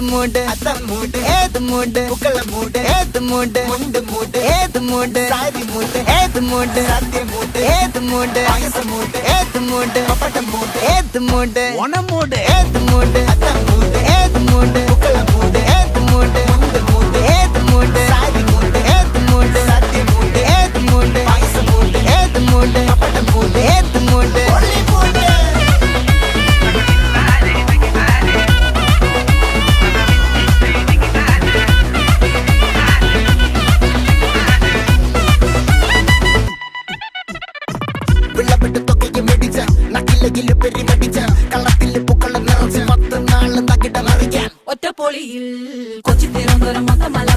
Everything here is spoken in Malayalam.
മൂട് മൂട് ഏത് മൂട് പൂക്കള മൂട് ഏത് മൂട് മുണ്ട് മൂട് ഏത് മൂട് സാരി മൂട് ഏത് മൂട് സദ്യ മൂട് ഏത് മൂട് പായസ മൂട് ഏത് മൂട് പപ്പടം മൂട് ഏത് മൂട് ഓണം മൂട് ഏത് മൂട് മൂട് ഏത് മൂട് പൂക്കള മൂട് ഏത് മൂട് മുണ്ട് മൂട് ഏത് മൂട് സാരി മൂട് ഏത് മൂട് സദ്യ മൂട് ഏത് മൂട് പായസ മൂട് ഏത് മൂട് പപ്പടം മൂട് ഏത് മൂട് ഒറ്റപ്പൊളിയിൽ കൊച്ചി തിരുവനന്തപുരം മൊത്തം മല